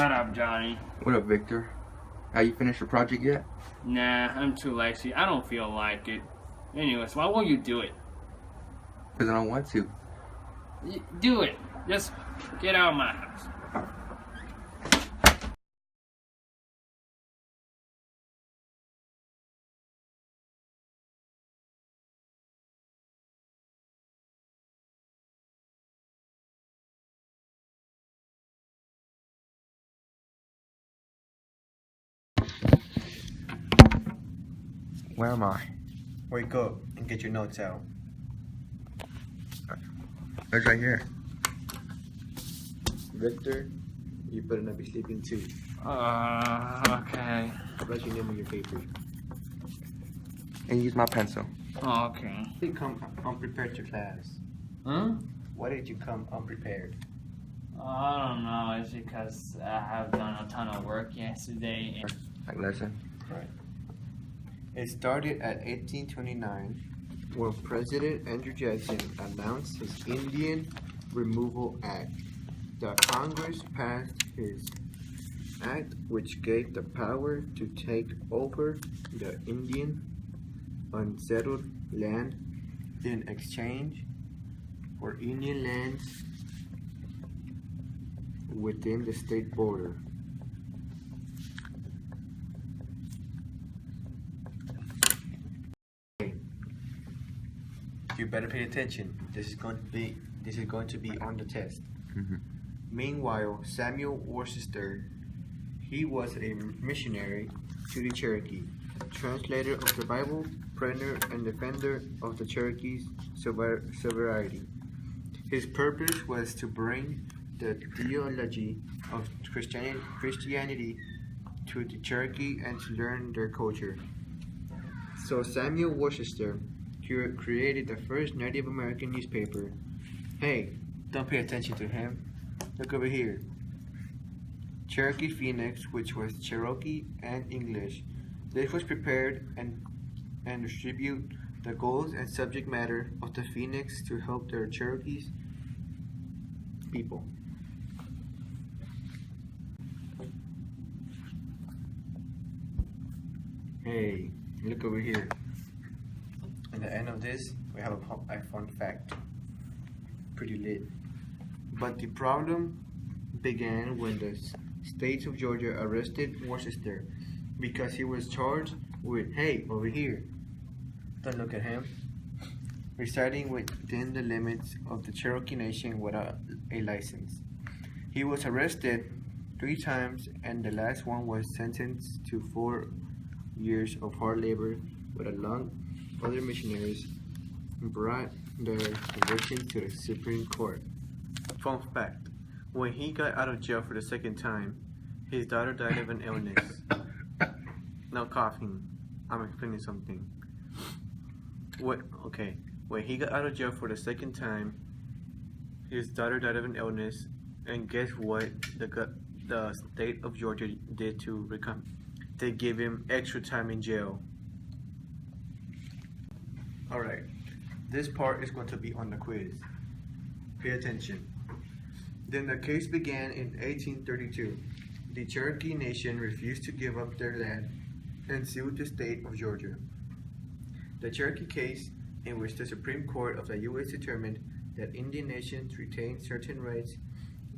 What up, Johnny? What up, Victor? How you finished your project yet? Nah, I'm too lazy. I don't feel like it. Anyways, why won't you do it? Because I don't want to. Do it. Just get out of my house. Where am I? Wake up and get your notes out. It's right here. Victor, you better not be sleeping too. Okay. Write your name on your paper. And use my pencil. Okay. Why did you come unprepared to class? Huh? Why did you come unprepared? I don't know. It's because I have done a ton of work yesterday. Like lesson? Right. It started at 1829 when President Andrew Jackson announced his Indian Removal Act. The Congress passed his act, which gave the power to take over the Indian unsettled land in exchange for Indian lands within the state border. You better pay attention. This is going to be on the test. Mm-hmm. Meanwhile, Samuel Worcester, he was a missionary to the Cherokee, translator of the Bible, printer, and defender of the Cherokee's sovereignty. His purpose was to bring the theology of Christianity to the Cherokee and to learn their culture. So Samuel Worcester created the first Native American newspaper. Hey, don't pay attention to him. Look over here. Cherokee Phoenix, which was Cherokee and English. This was prepared and distribute the goals and subject matter of the Phoenix to help their Cherokees people. Hey, look over here. At the end of this, we have a fun fact. Pretty lit. But the problem began when the state of Georgia arrested Worcester because he was charged with, hey, over here, don't look at him, residing within the limits of the Cherokee Nation without a license. He was arrested 3 times, and the last one was sentenced to 4 years of hard labor, but along other missionaries brought their conviction to the Supreme Court. Fun fact, when he got out of jail for the 2nd time, his daughter died of an illness. No coughing, I'm explaining something. When he got out of jail for the 2nd time, his daughter died of an illness, and guess what the state of Georgia did to recover? They gave him extra time in jail. Alright, this part is going to be on the quiz. Pay attention. Then the case began in 1832. The Cherokee Nation refused to give up their land and sued the state of Georgia. The Cherokee case, in which the Supreme Court of the U.S. determined that Indian nations retained certain rights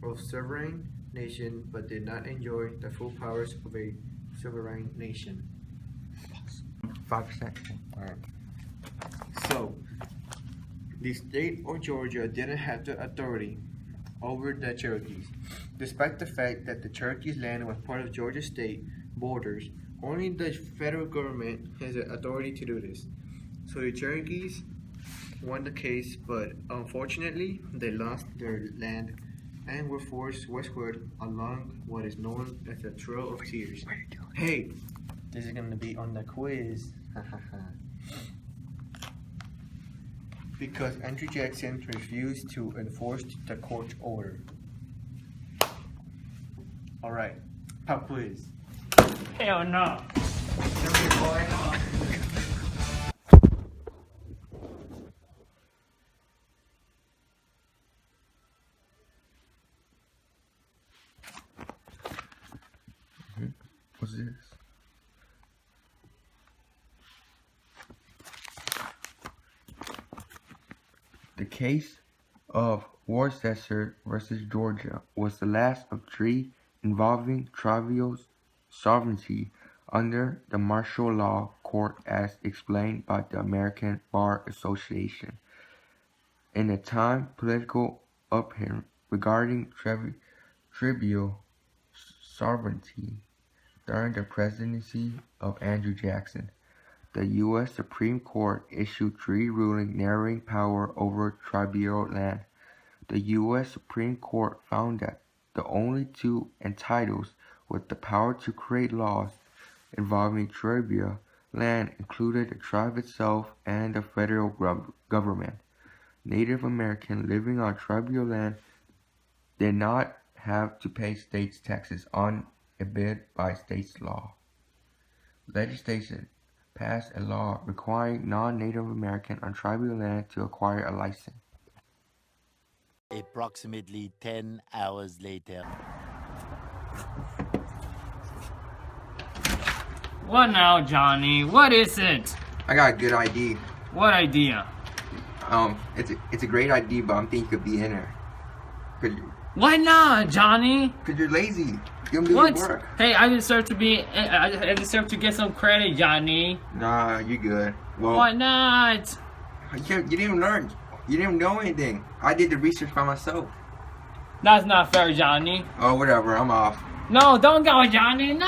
of sovereign nation but did not enjoy the full powers of a sovereign nation. 5%. Alright. So, the state of Georgia didn't have the authority over the Cherokees. Despite the fact that the Cherokees' land was part of Georgia state borders, only the federal government has the authority to do this. So the Cherokees won the case, but unfortunately, they lost their land and were forced westward along what is known as the Trail of Tears. Hey, this is going to be on the quiz. Because Andrew Jackson refused to enforce the court order. Alright, pop quiz. Hell no. The case of Worcester versus Georgia was the last of three involving tribal sovereignty under the martial law court as explained by the American Bar Association. In a time political upheaval regarding tribal sovereignty during the presidency of Andrew Jackson, the U.S. Supreme Court issued three rulings narrowing power over tribal land. The U.S. Supreme Court found that the only two entities with the power to create laws involving tribal land included the tribe itself and the federal government. Native Americans living on tribal land did not have to pay state taxes on abided by state law. Legislation passed a law requiring non-Native Americans on tribal land to acquire a license. Approximately 10 hours later. What now, Johnny? What is it? I got a good idea. What idea? It's a great idea, but I'm thinking you could be in there. Why not, Johnny? Cause you're lazy. You don't do What? your work. Hey, I deserve to get some credit, Johnny. Nah, you good. Well, Why not? you didn't even learn. You didn't know anything. I did the research by myself. That's not fair, Johnny. Oh, whatever. I'm off. No, don't go, Johnny. No.